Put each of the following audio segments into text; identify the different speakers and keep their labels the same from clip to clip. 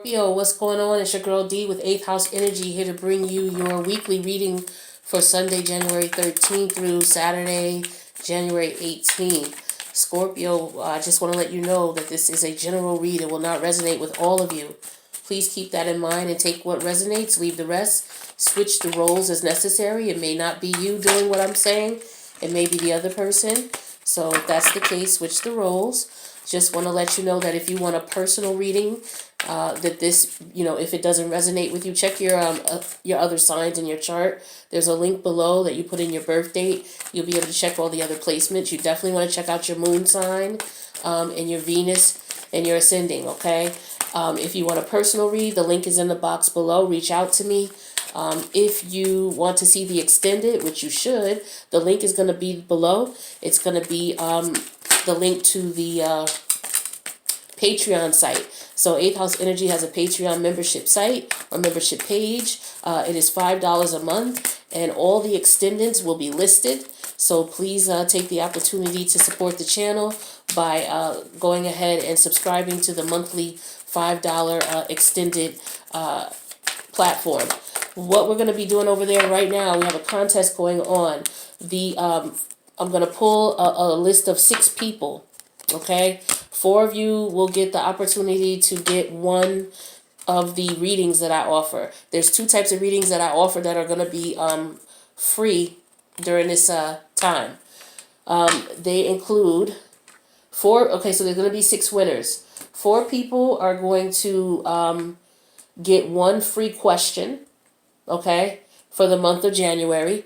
Speaker 1: Scorpio, what's going on? It's your girl D with 8th House Energy here to bring you your weekly reading for Sunday, January 13th through Saturday, January 18th. Scorpio, I just want to let you know that this is a general read. It will not resonate with all of you. Please keep that in mind and take what resonates, leave the rest. Switch the roles as necessary. It may not be you doing what I'm saying. It may be the other person. So if that's the case, switch the roles. Just want to let you know that if you want a personal reading, that this, if it doesn't resonate with you, check your other signs in your chart. There's a link below that you put in your birth date. You'll be able to check all the other placements. You definitely want to check out your moon sign, and your Venus and your ascending, okay? If you want a personal read, the link is in the box below. Reach out to me. If you want to see the extended, which you should, the link is going to be below. It's going to be the link to the Patreon site. So 8th House Energy has a Patreon membership site or membership page. It is $5 a month, and all the extendeds will be listed. So please take the opportunity to support the channel by going ahead and subscribing to the monthly $5 extended platform. What we're going to be doing over there right now, we have a contest going on. I'm going to pull a list of 6 people, okay? 4 of you will get the opportunity to get one of the readings that I offer. There's 2 types of readings that I offer that are going to be free during this time. They include 4, okay, so there's going to be 6 winners. 4 people are going to get 1 free question, okay, for the month of January.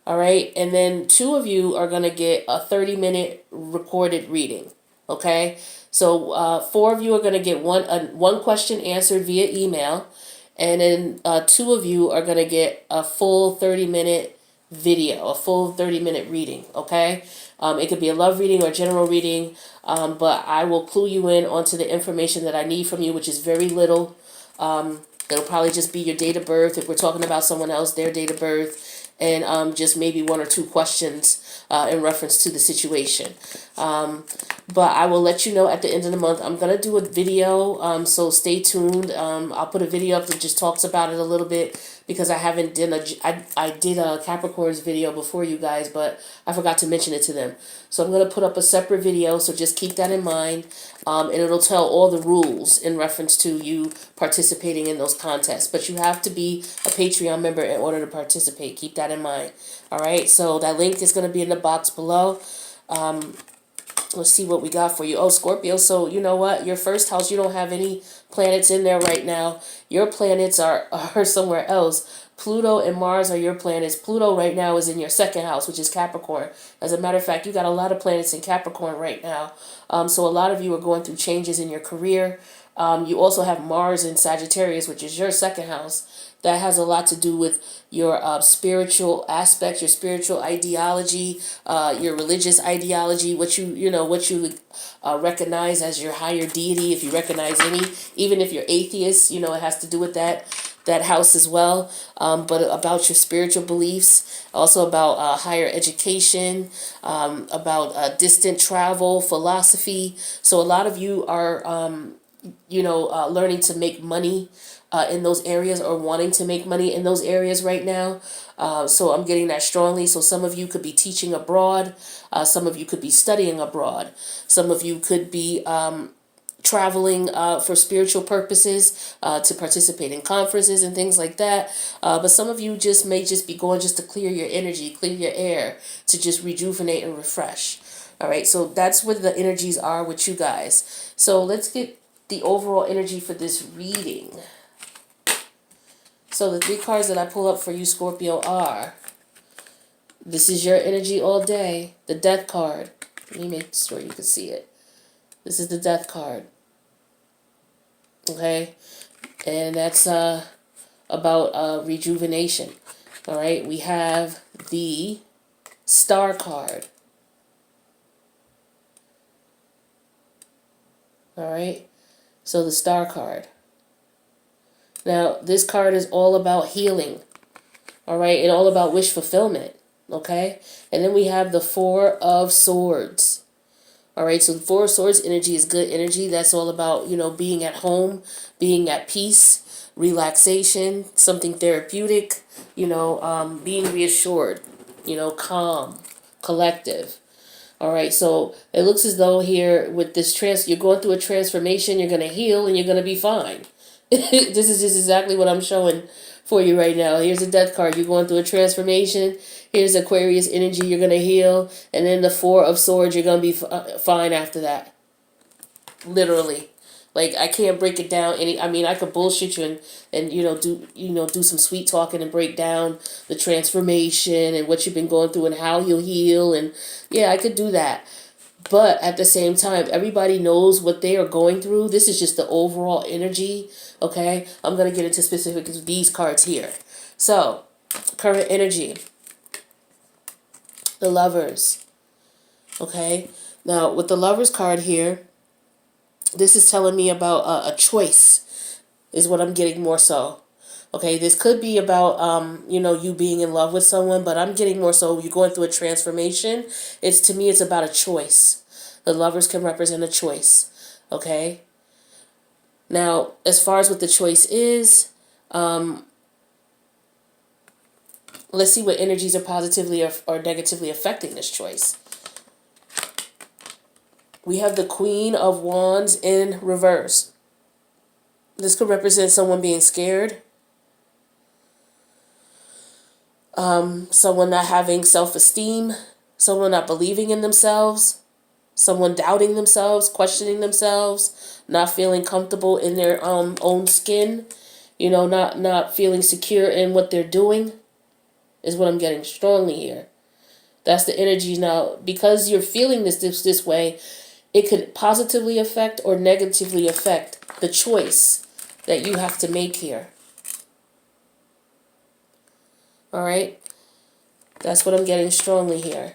Speaker 1: All right, and then 2 of you are going to get a 30-minute recorded reading, okay? So 4 of you are going to get one question answered via email, and then 2 of you are going to get a full 30-minute video, a full 30-minute reading, okay? It could be a love reading or a general reading, but I will clue you in onto the information that I need from you, which is very little. It'll probably just be your date of birth, if we're talking about someone else, their date of birth, and just maybe 1 or 2 questions in reference to the situation. But I will let you know at the end of the month. I'm going to do a video, so stay tuned. I'll put a video up that just talks about it a little bit, because I haven't done I did a Capricorn's video before you guys, but I forgot to mention it to them. So I'm going to put up a separate video, so just keep that in mind, and it'll tell all the rules in reference to you participating in those contests. But you have to be a Patreon member in order to participate. Keep that in mind. All right, so that link is going to be in the box below. Let's see what we got for you. Oh, Scorpio, so you know what? Your first house, you don't have any planets in there right now. Your planets are somewhere else. Pluto and Mars are your planets. Pluto right now is in your 2nd house, which is Capricorn. As a matter of fact, you got a lot of planets in Capricorn right now. So a lot of you are going through changes in your career. You also have Mars in Sagittarius, which is your 2nd house. That has a lot to do with your spiritual aspects, your spiritual ideology, your religious ideology, what you recognize as your higher deity, if you recognize any. Even if you're atheist, it has to do with that house as well. But about your spiritual beliefs, also about higher education, about distant travel, philosophy. So a lot of you are learning to make money in those areas, or wanting to make money in those areas right now. So I'm getting that strongly. So some of you could be teaching abroad. Some of you could be studying abroad. Some of you could be traveling for spiritual purposes, to participate in conferences and things like that. But some of you may just be going just to clear your energy, clear your air, to just rejuvenate and refresh. All right, so that's what the energies are with you guys. So let's get the overall energy for this reading. So the 3 cards that I pull up for you, Scorpio, are, this is your energy all day, the Death card. Let me make sure you can see it. This is the Death card. Okay? And that's about rejuvenation. All right? We have the Star card. All right? So the Star card. Now, this card is all about healing, all right, and all about wish fulfillment, okay? And then we have the 4 of Swords, All right, so the Four of Swords energy is good energy. That's all about, being at home, being at peace, relaxation, something therapeutic, being reassured, calm, collective. All right, so it looks as though here with this you're going through a transformation, you're going to heal and you're going to be fine. This is just exactly what I'm showing for you right now. Here's a death card. You're going through a transformation. Here's Aquarius energy. You're going to heal. And then the Four of Swords, you're going to be fine after that. Literally. Like, I can't break it down I could bullshit you and do some sweet talking and break down the transformation and what you've been going through and how you'll heal. And yeah, I could do that. But at the same time, everybody knows what they are going through. This is just the overall energy, okay? I'm going to get into specifics of these cards here. So, current energy. The Lovers, okay? Now, with the Lovers card here, this is telling me about a choice is what I'm getting more so. Okay, this could be about, you being in love with someone, but I'm getting more so you're going through a transformation. To me, it's about a choice. The Lovers can represent a choice, okay? Now, as far as what the choice is, let's see what energies are positively or negatively affecting this choice. We have the Queen of Wands in reverse. This could represent someone being scared. Someone not having self-esteem, someone not believing in themselves, someone doubting themselves, questioning themselves, not feeling comfortable in their own skin, not feeling secure in what they're doing is what I'm getting strongly here. That's the energy now. Because you're feeling this way, it could positively affect or negatively affect the choice that you have to make here. All right, that's what I'm getting strongly here.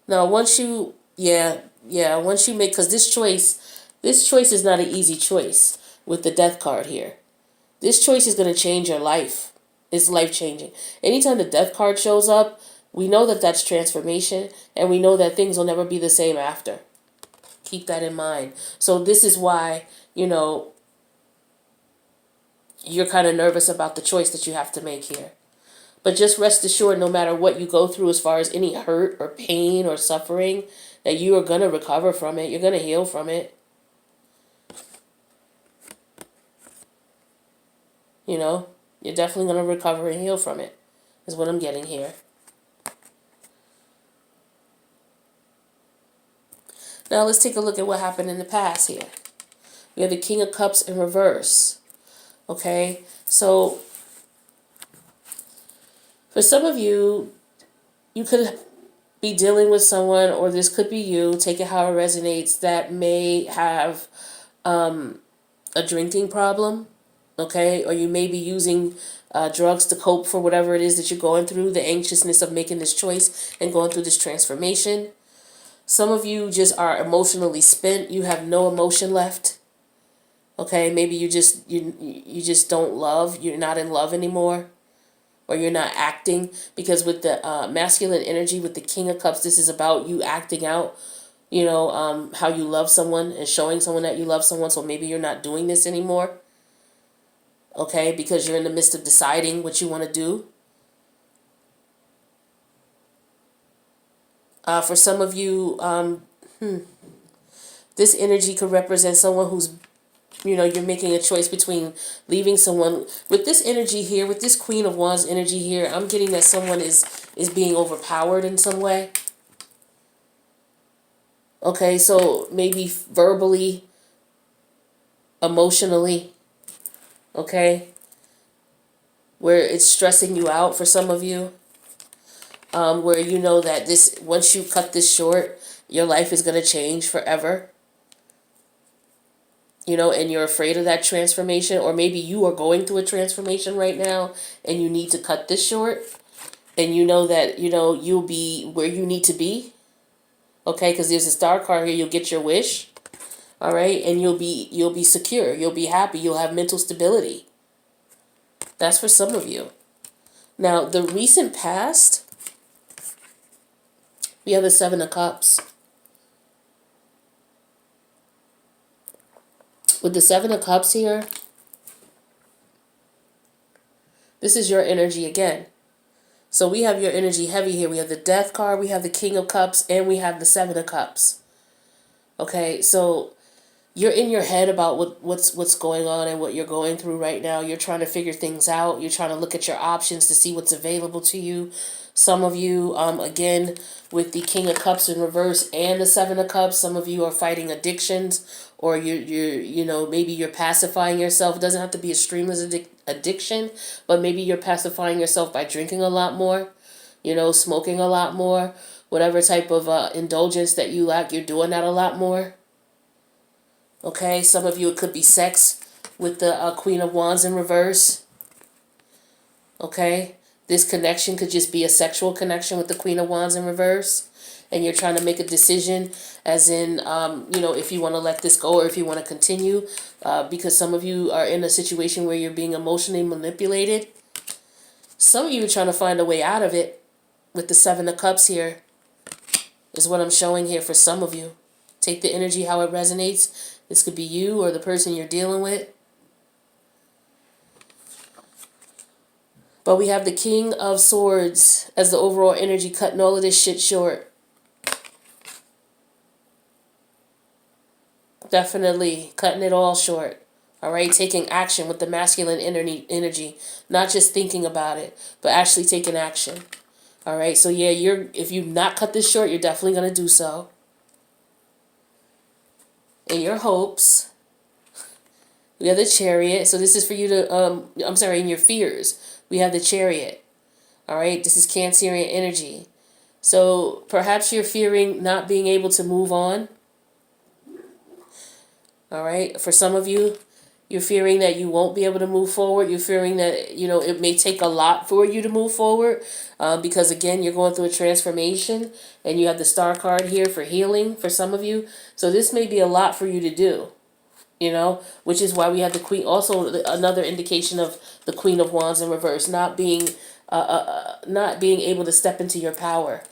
Speaker 1: Now, once you make, because this choice is not an easy choice with the Death card here. This choice is going to change your life. It's life-changing. Anytime the Death card shows up, we know that that's transformation, and we know that things will never be the same after. Keep that in mind. So this is why, you're kind of nervous about the choice that you have to make here. But just rest assured, no matter what you go through as far as any hurt or pain or suffering, that you are going to recover from it. You're going to heal from it. You're definitely going to recover and heal from it, is what I'm getting here. Now let's take a look at what happened in the past here. We have the King of Cups in reverse. Okay, so for some of you, you could be dealing with someone, or this could be you, take it how it resonates, that may have a drinking problem, okay? Or you may be using drugs to cope for whatever it is that you're going through, the anxiousness of making this choice and going through this transformation. Some of you just are emotionally spent. You have no emotion left. Okay, maybe you just don't love. You're not in love anymore, or you're not acting, because with the masculine energy, with the King of Cups, this is about you acting out, how you love someone and showing someone that you love someone. So maybe you're not doing this anymore. Okay, because you're in the midst of deciding what you want to do. For some of you, this energy could represent someone who's, you're making a choice between leaving someone. With this energy here, with this Queen of Wands energy here, I'm getting that someone is being overpowered in some way. Okay, so maybe verbally, emotionally, okay, where it's stressing you out for some of you, where you know that once you cut this short, your life is going to change forever. And you're afraid of that transformation, or maybe you are going through a transformation right now and you need to cut this short, and you know that, you'll be where you need to be. Okay, because there's a Star card here, you'll get your wish. All right, and you'll be secure, you'll be happy, you'll have mental stability. That's for some of you. Now, the recent past, We have the Seven of Cups. With the Seven of Cups here, this is your energy again. So we have your energy heavy here. We have the Death card, we have the King of Cups, and we have the Seven of Cups. Okay, so you're in your head about what's going on and what you're going through right now. You're trying to figure things out. You're trying to look at your options to see what's available to you. Some of you, again, with the King of Cups in reverse and the Seven of Cups, some of you are fighting addictions, or maybe you're pacifying yourself. It doesn't have to be extreme as addiction, but maybe you're pacifying yourself by drinking a lot more, smoking a lot more, whatever type of indulgence that you lack, you're doing that a lot more. Okay, some of you, it could be sex with the Queen of Wands in reverse. Okay, this connection could just be a sexual connection with the Queen of Wands in reverse. And you're trying to make a decision as in, if you want to let this go or if you want to continue. Because some of you are in a situation where you're being emotionally manipulated. Some of you are trying to find a way out of it with the Seven of Cups here, is what I'm showing here for some of you. Take the energy how it resonates. This could be you or the person you're dealing with. But we have the King of Swords as the overall energy, cutting all of this shit short. Definitely cutting it all short. All right, taking action with the masculine energy, not just thinking about it, but actually taking action. All right, so yeah, if you not cut this short, you're definitely going to do so. In your hopes, we have the Chariot. So this is for you to, in your fears, we have the Chariot. All right, this is Cancerian energy. So perhaps you're fearing not being able to move on. All right, for some of you, you're fearing that you won't be able to move forward. You're fearing that, it may take a lot for you to move forward because, again, you're going through a transformation and you have the Star card here for healing for some of you. So this may be a lot for you to do, which is why we have the Queen. Also, another indication of the Queen of Wands in reverse, not being able to step into your power.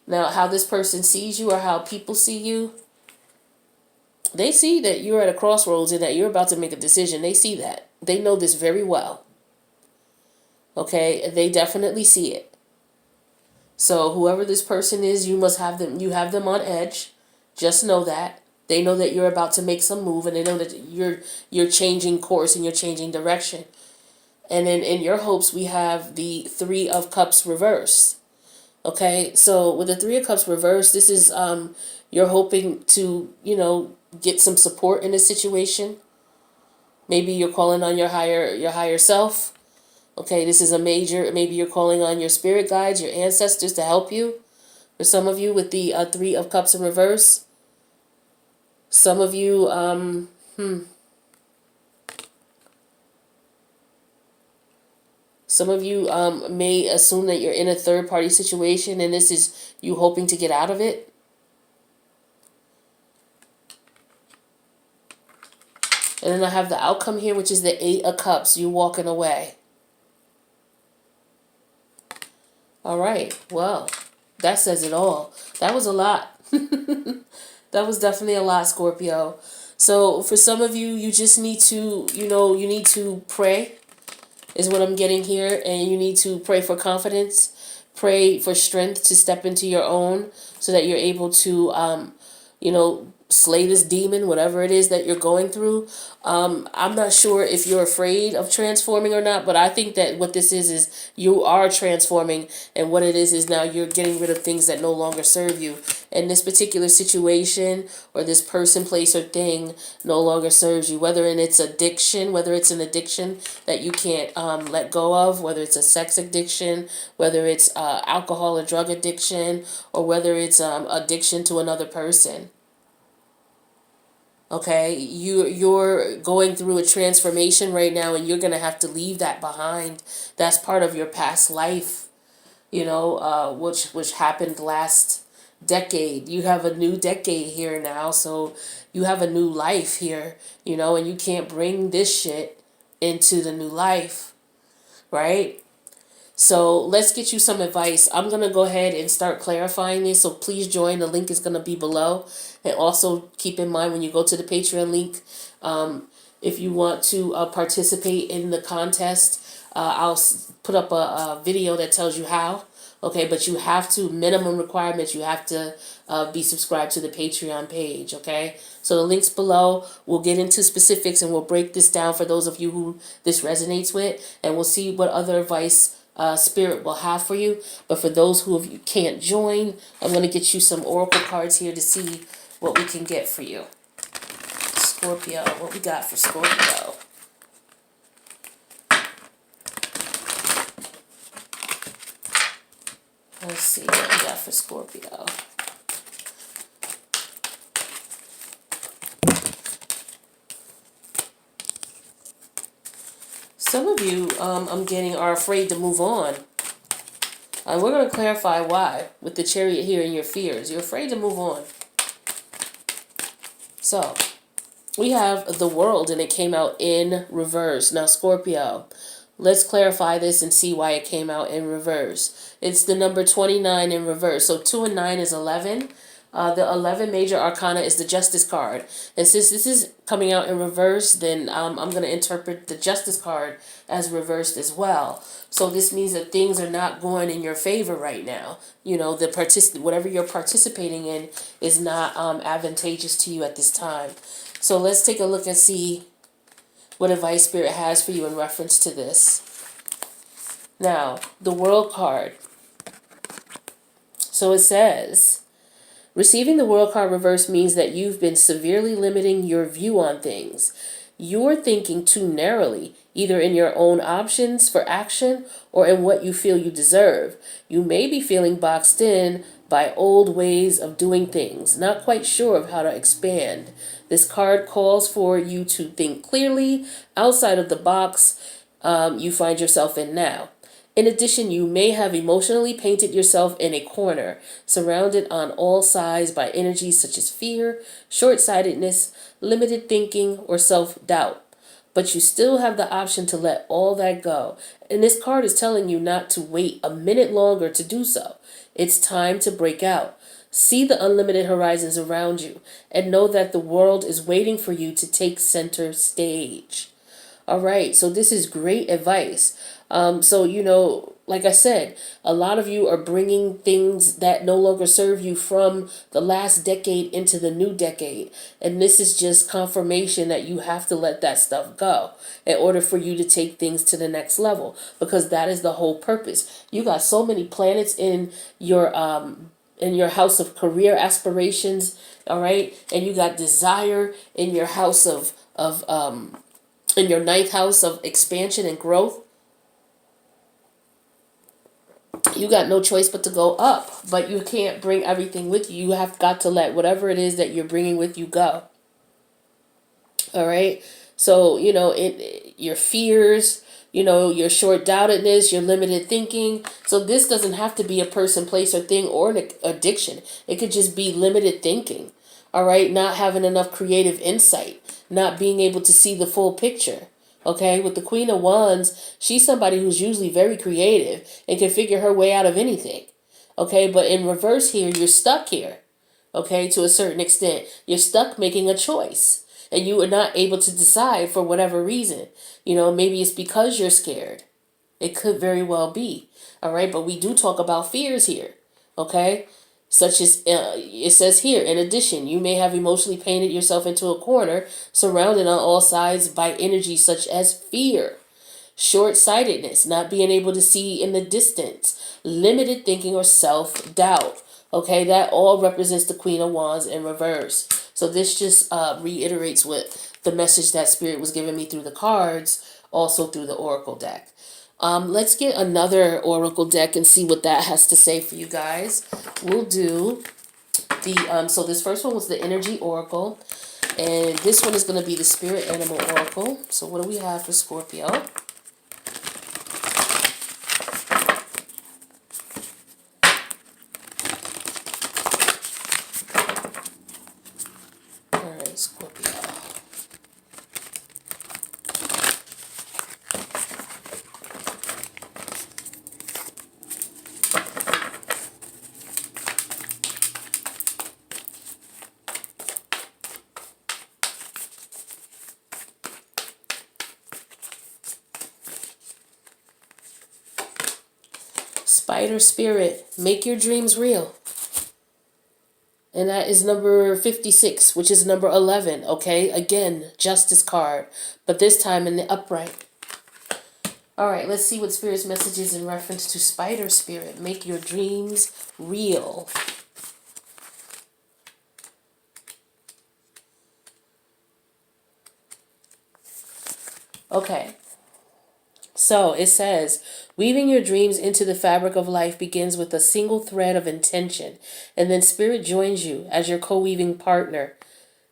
Speaker 1: Now, how this person sees you or how people see you, they see that you're at a crossroads and that you're about to make a decision. They see that. They know this very well. Okay? They definitely see it. So whoever this person is, you have them on edge. Just know that. They know that you're about to make some move and they know that you're changing course and you're changing direction. And then in your hopes, we have the Three of Cups reversed. Okay, so with the Three of Cups reversed, this is you're hoping to, get some support in this situation. Maybe you're calling on your higher self. Okay, this is maybe you're calling on your spirit guides, your ancestors to help you. For some of you with the Three of Cups in reverse. Some of you, Some of you may assume that you're in a third-party situation and this is you hoping to get out of it. And then I have the outcome here, which is the Eight of Cups. You walking away. All right. Well, that says it all. That was a lot. That was definitely a lot, Scorpio. So for some of you, you just need to, you need to pray. Is what I'm getting here, and you need to pray for confidence, pray for strength to step into your own so that you're able to slay this demon, whatever it is that you're going through. I'm not sure if you're afraid of transforming or not, but I think that what this is you are transforming, and what it is now you're getting rid of things that no longer serve you. And this particular situation or this person, place, or thing no longer serves you, whether it's an addiction that you can't let go of, whether it's a sex addiction, whether it's alcohol or drug addiction, or whether it's addiction to another person. Okay, you're going through a transformation right now, and you're gonna have to leave that behind. That's part of your past life, which happened last decade. You have a new decade here now, so you have a new life here, and you can't bring this shit into the new life, right? So let's get you some advice. I'm going to go ahead and start clarifying this. So please join. The link is going to be below. And also keep in mind when you go to the Patreon link, if you want to participate in the contest, I'll put up a video that tells you how. Okay, but you have to, minimum requirements, you have to be subscribed to the Patreon page, okay? So the link's below. We'll get into specifics and we'll break this down for those of you who this resonates with, and we'll see what other advice Spirit will have for you. But for those who you can't join, I'm going to get you some oracle cards here to see what we can get for you. Scorpio, what we got for Scorpio? Let's see what we got for Scorpio. Some of you, I'm getting, are afraid to move on. And we're going to clarify why with the Chariot here in your fears. You're afraid to move on. So, we have the World, and it came out in reverse. Now, Scorpio, let's clarify this and see why it came out in reverse. It's the number 29 in reverse. So 2 and 9 is 11. The 11 major arcana is the Justice card. And since this is coming out in reverse, then I'm going to interpret the Justice card as reversed as well. So this means that things are not going in your favor right now. You know, whatever you're participating in is not advantageous to you at this time. So let's take a look and see what advice Spirit has for you in reference to this. Now, the World card. So it says, receiving the World card reverse means that you've been severely limiting your view on things. You're thinking too narrowly, either in your own options for action or in what you feel you deserve. You may be feeling boxed in by old ways of doing things, not quite sure of how to expand. This card calls for you to think clearly outside of the box you find yourself in now. In addition, you may have emotionally painted yourself in a corner, surrounded on all sides by energies such as fear, short-sightedness, limited thinking, or self-doubt. But you still have the option to let all that go. And this card is telling you not to wait a minute longer to do so. It's time to break out. See the unlimited horizons around you and know that the world is waiting for you to take center stage. All right, so this is great advice. So, you know, like I said, a lot of you are bringing things that no longer serve you from the last decade into the new decade. And this is just confirmation that you have to let that stuff go in order for you to take things to the next level, because that is the whole purpose. You got so many planets in your house of career aspirations, all right? And you got desire in your house in your ninth house of expansion and growth. You got no choice but to go up, but you can't bring everything with you. You have got to let whatever it is that you're bringing with you go. All right. So, you know, your fears, you know, your short-doubtedness, your limited thinking. So this doesn't have to be a person, place, or thing or an addiction. It could just be limited thinking. All right. Not having enough creative insight, not being able to see the full picture. Okay, with the Queen of Wands, she's somebody who's usually very creative and can figure her way out of anything. Okay, but in reverse here, you're stuck here. Okay, to a certain extent. You're stuck making a choice. And you are not able to decide for whatever reason. You know, maybe it's because you're scared. It could very well be. All right, but we do talk about fears here. Okay, such as it says here, in addition, you may have emotionally painted yourself into a corner, surrounded on all sides by energy such as fear, short-sightedness, not being able to see in the distance, limited thinking, or self-doubt. Okay, that all represents the Queen of Wands in reverse. So this just reiterates what the message that Spirit was giving me through the cards, also through the Oracle deck. Let's get another Oracle deck and see what that has to say for you guys. We'll do the, so this first one was the Energy Oracle, and this one is going to be the Spirit Animal Oracle. So what do we have for Scorpio? All right, Scorpio. Spider Spirit, make your dreams real. And that is number 56, which is number 11, okay? Again, Justice card, but this time in the upright. All right, let's see what Spirit's message is in reference to Spider Spirit. Make your dreams real. Okay. So it says, weaving your dreams into the fabric of life begins with a single thread of intention, and then Spirit joins you as your co-weaving partner.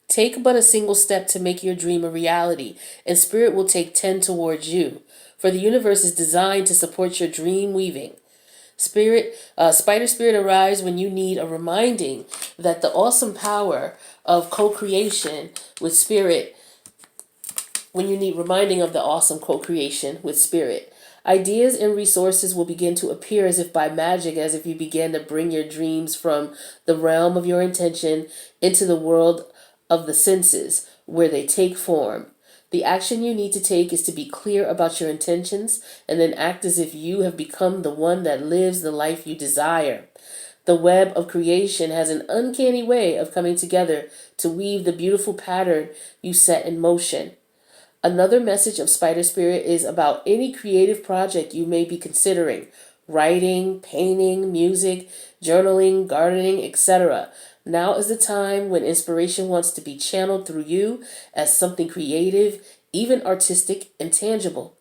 Speaker 1: Take but a single step to make your dream a reality, and Spirit will take 10 towards you. For the universe is designed to support your dream weaving. Spider Spirit arrives when you need a reminding that the awesome power of co-creation with Spirit when you need reminding of the awesome co-creation with Spirit. Ideas and resources will begin to appear as if by magic, as if you began to bring your dreams from the realm of your intention into the world of the senses, where they take form. The action you need to take is to be clear about your intentions and then act as if you have become the one that lives the life you desire. The web of creation has an uncanny way of coming together to weave the beautiful pattern you set in motion. Another message of Spider Spirit is about any creative project you may be considering: writing, painting, music, journaling, gardening, etc. Now is the time when inspiration wants to be channeled through you as something creative, even artistic and tangible.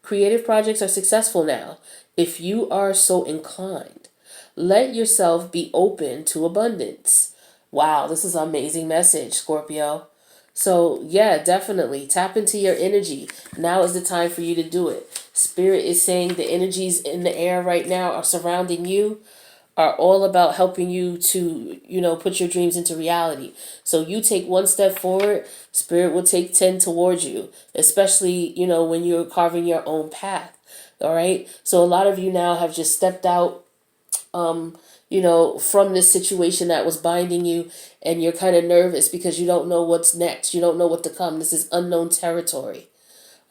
Speaker 1: Creative projects are successful now, if you are so inclined. Let yourself be open to abundance. Wow, this is an amazing message, Scorpio. So, yeah, definitely tap into your energy. Now is the time for you to do it. Spirit is saying the energies in the air right now are surrounding you, are all about helping you to, put your dreams into reality. So you take one step forward, Spirit will take 10 towards you, especially, when you're carving your own path. All right. So a lot of you now have just stepped out from this situation that was binding you, and you're kind of nervous because you don't know what's next. You don't know what to come. This is unknown territory.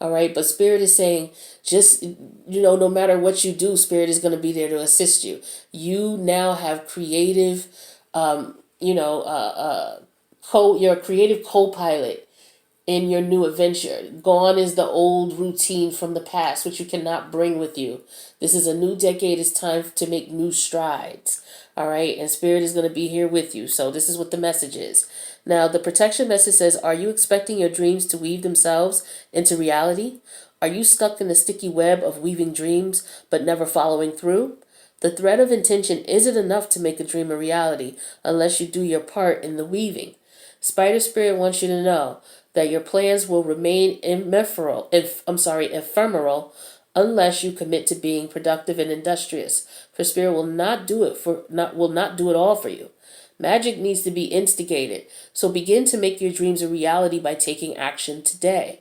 Speaker 1: All right. But Spirit is saying, just, no matter what you do, Spirit is going to be there to assist you. You now have creative, you're a creative co-pilot in your new adventure. Gone is the old routine from the past, which you cannot bring with you. This is a new decade. It's time to make new strides. All right. And Spirit is going to be here with you. So this is what the message is. Now, the protection message says, are you expecting your dreams to weave themselves into reality? Are you stuck in the sticky web of weaving dreams, but never following through? The thread of intention isn't enough to make a dream a reality unless you do your part in the weaving. Spider Spirit wants you to know that your plans will remain ephemeral unless you commit to being productive and industrious. For Spirit will not do it all for you. Magic needs to be instigated. So begin to make your dreams a reality by taking action today.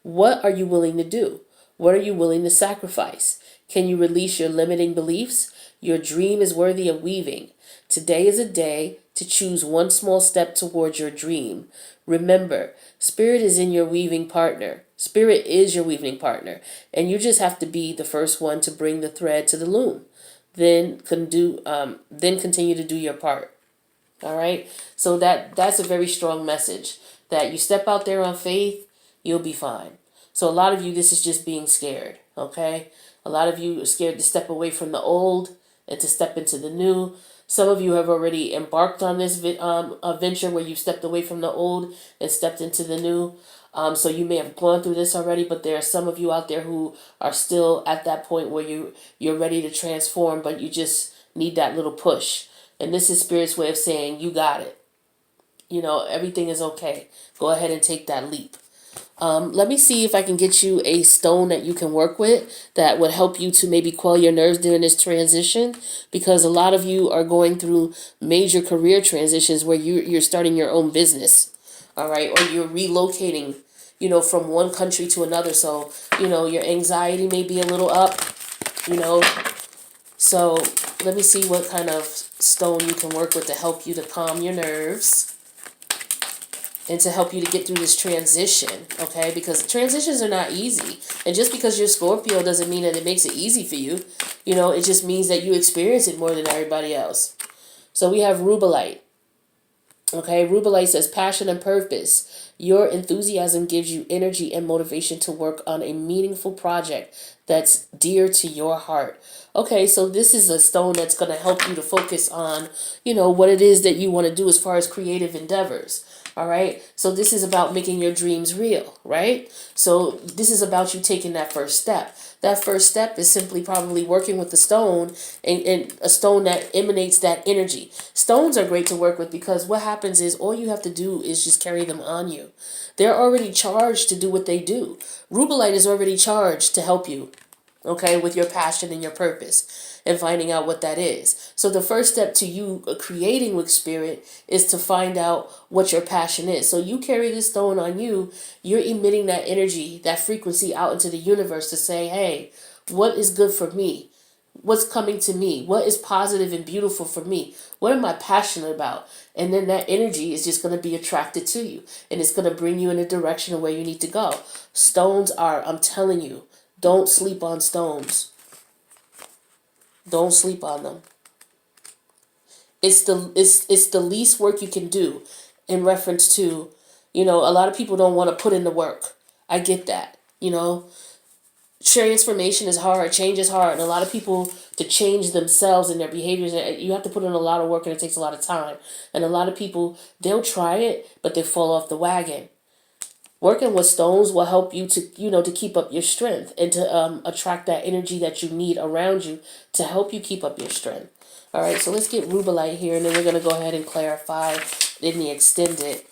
Speaker 1: What are you willing to do? What are you willing to sacrifice? Can you release your limiting beliefs? Your dream is worthy of weaving. Today is a day to choose one small step towards your dream. Remember, Spirit is your weaving partner. Spirit is your weaving partner, and you just have to be the first one to bring the thread to the loom. Then continue to do your part. All right. So that's a very strong message, that you step out there on faith, you'll be fine. So a lot of you, this is just being scared. Okay. A lot of you are scared to step away from the old and to step into the new. Some of you have already embarked on this venture where you stepped away from the old and stepped into the new. So you may have gone through this already, but there are some of you out there who are still at that point where you're ready to transform, but you just need that little push. And this is Spirit's way of saying, you got it. Everything is okay. Go ahead and take that leap. Let me see if I can get you a stone that you can work with that would help you to maybe quell your nerves during this transition, because a lot of you are going through major career transitions where you're starting your own business, all right, or you're relocating, from one country to another. So, your anxiety may be a little up, So let me see what kind of stone you can work with to help you to calm your nerves and to help you to get through this transition, okay? Because transitions are not easy. And just because you're Scorpio doesn't mean that it makes it easy for you. You know, it just means that you experience it more than everybody else. So we have rubellite. Okay, rubellite says passion and purpose. Your enthusiasm gives you energy and motivation to work on a meaningful project that's dear to your heart. Okay, so this is a stone that's going to help you to focus on, you know, what it is that you want to do as far as creative endeavors. All right, so this is about making your dreams real, right? So this is about you taking that first step. That first step is simply probably working with the stone, and a stone that emanates that energy. Stones are great to work with because what happens is all you have to do is just carry them on you. They're already charged to do what they do. Rubellite is already charged to help you, okay, with your passion and your purpose and finding out what that is. So the first step to you creating with spirit is to find out what your passion is. So you carry this stone on you, you're emitting that energy, that frequency out into the universe to say, hey, what is good for me? What's coming to me? What is positive and beautiful for me? What am I passionate about? And then that energy is just going to be attracted to you, and it's going to bring you in a direction of where you need to go. Stones are, I'm telling you, don't sleep on stones. Don't sleep on them. It's the least work you can do in reference to, you know, a lot of people don't want to put in the work. I get that. You know, transformation is hard, change is hard, and a lot of people, to change themselves and their behaviors, you have to put in a lot of work, and it takes a lot of time. And a lot of people, they'll try it, but they fall off the wagon. Working with stones will help you to, you know, to keep up your strength and to attract that energy that you need around you to help you keep up your strength. All right, so let's get rubellite here, and then we're going to go ahead and clarify in the extended.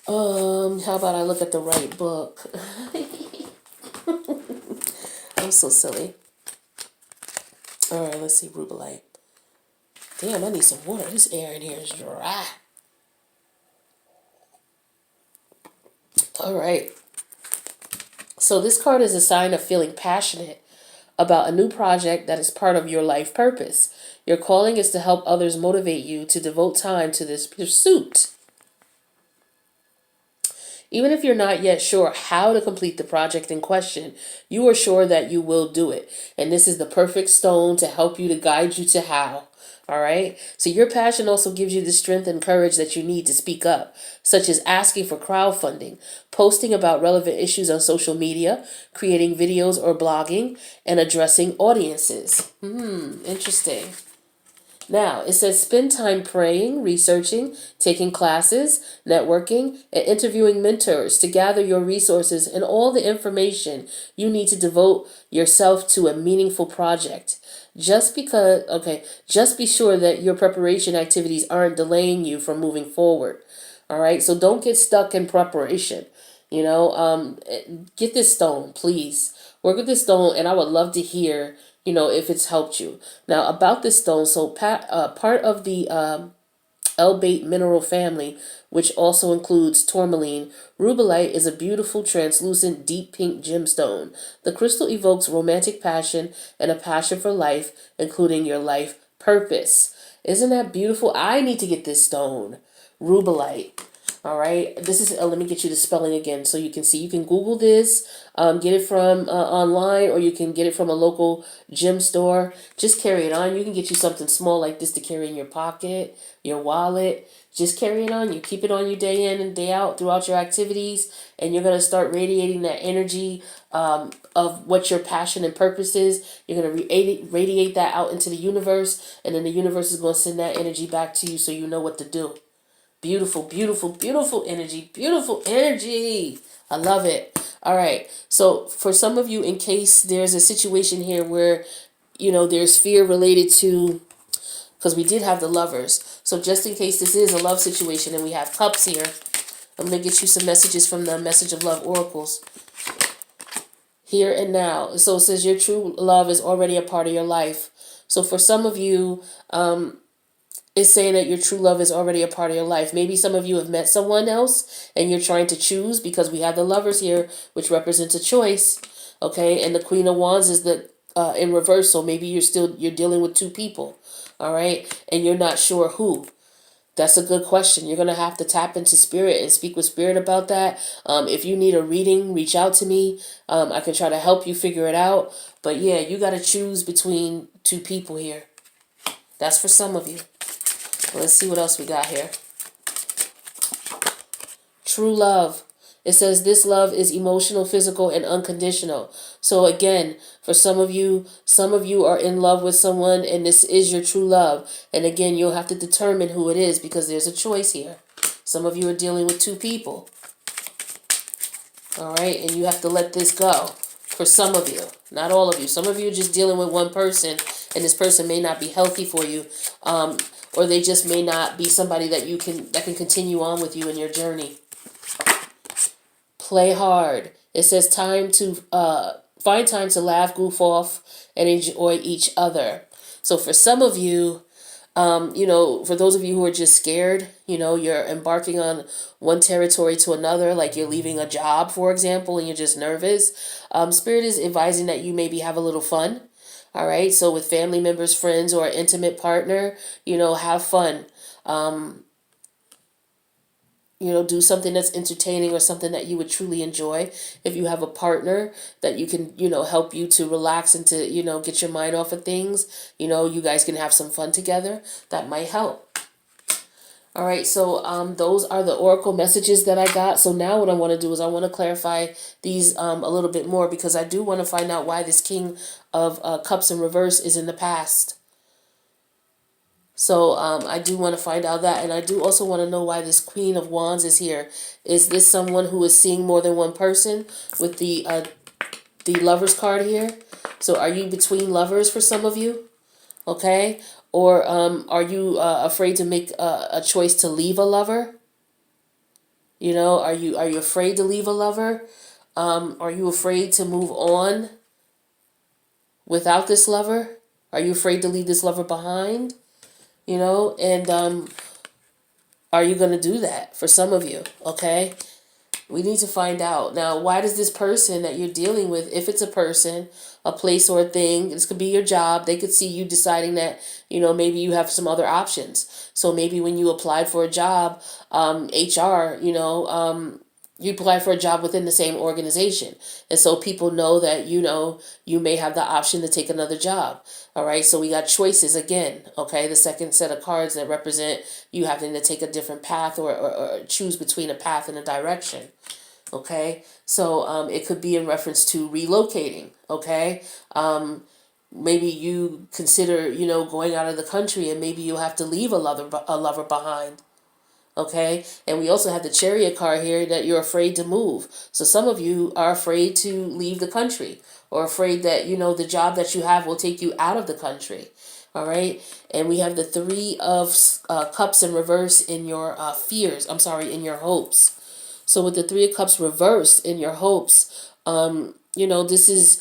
Speaker 1: How about I look at the right book? I'm so silly. All right, let's see, rubellite. Damn, I need some water. This air in here is dry. All right. So this card is a sign of feeling passionate about a new project that is part of your life purpose. Your calling is to help others, motivate you to devote time to this pursuit. Even if you're not yet sure how to complete the project in question, you are sure that you will do it. And this is the perfect stone to help you, to guide you to how. All right. So your passion also gives you the strength and courage that you need to speak up, such as asking for crowdfunding, posting about relevant issues on social media, creating videos or blogging, and addressing audiences. Interesting. Now, it says spend time praying, researching, taking classes, networking, and interviewing mentors to gather your resources and all the information you need to devote yourself to a meaningful project. Just be sure that your preparation activities aren't delaying you from moving forward. All right, so don't get stuck in preparation. You know, get this stone, please. Work with this stone, and I would love to hear, you know, if it's helped you. Now, about this stone, so part of the Elbate mineral family, which also includes tourmaline, rubellite is a beautiful, translucent, deep pink gemstone. The crystal evokes romantic passion and a passion for life, including your life purpose. Isn't that beautiful? I need to get this stone, rubellite. All right, this is, let me get you the spelling again so you can see. You can Google this, get it from online, or you can get it from a local gem store. Just carry it on. You can get you something small like this to carry in your pocket, your wallet. Just carry it on you. Keep it on you day in and day out throughout your activities, and you're going to start radiating that energy of what your passion and purpose is. You're going to radiate that out into the universe, and then the universe is going to send that energy back to you so you know what to do. Beautiful, beautiful, beautiful energy. Beautiful energy. I love it. All right. So for some of you, in case there's a situation here where, you know, there's fear related to, because we did have the lovers. So just in case this is a love situation and we have cups here, I'm going to get you some messages from the Message of Love Oracles. Here and now. So it says your true love is already a part of your life. So for some of you, is saying that your true love is already a part of your life. Maybe some of you have met someone else and you're trying to choose, because we have the lovers here, which represents a choice. Okay. And the Queen of Wands is the in reverse. So maybe you're dealing with two people. All right. And you're not sure who. That's a good question. You're going to have to tap into spirit and speak with spirit about that. If you need a reading, reach out to me. I can try to help you figure it out. But yeah, you got to choose between two people here. That's for some of you. Let's see what else we got here. True love. It says this love is emotional, physical, and unconditional. So again, for some of you are in love with someone and this is your true love. And again, you'll have to determine who it is because there's a choice here. Some of you are dealing with two people. All right, and you have to let this go. For some of you, not all of you. Some of you are just dealing with one person and this person may not be healthy for you. Or they just may not be somebody that can continue on with you in your journey. Play hard. It says time to find time to laugh, goof off, and enjoy each other. So for some of you, for those of you who are just scared, you're embarking on one territory to another, like you're leaving a job, for example, and you're just nervous. Spirit is advising that you maybe have a little fun. All right. So with family members, friends, or an intimate partner, have fun. Do something that's entertaining or something that you would truly enjoy. If you have a partner that you can, help you to relax and to, get your mind off of things, you guys can have some fun together. That might help. All right, so those are the oracle messages that I got. So now what I want to do is I want to clarify these a little bit more because I do want to find out why this King of Cups in reverse is in the past. So I do want to find out that, and I do also want to know why this Queen of Wands is here. Is this someone who is seeing more than one person with the Lovers card here? So are you between lovers for some of you? Okay, or are you afraid to make a choice to leave a lover? Are you afraid to leave a lover? Are you afraid to move on without this lover? Are you afraid to leave this lover behind? And are you going to do that for some of you? Okay, we need to find out. Now, why does this person that you're dealing with, if it's a person, a place, or a thing, this could be your job, they could see you deciding that, maybe you have some other options. So maybe when you applied for a job, HR, you apply for a job within the same organization. And so people know that, you may have the option to take another job. All right. So we got choices again. Okay. The second set of cards that represent you having to take a different path or choose between a path and a direction. Okay. So it could be in reference to relocating. Okay. Maybe you consider, going out of the country and maybe you'll have to leave a lover behind. Okay, and we also have the Chariot card here that you're afraid to move. So some of you are afraid to leave the country or afraid that, the job that you have will take you out of the country. All right, and we have the Three of Cups in reverse in your fears. I'm sorry, in your hopes. So with the Three of Cups reversed in your hopes, this is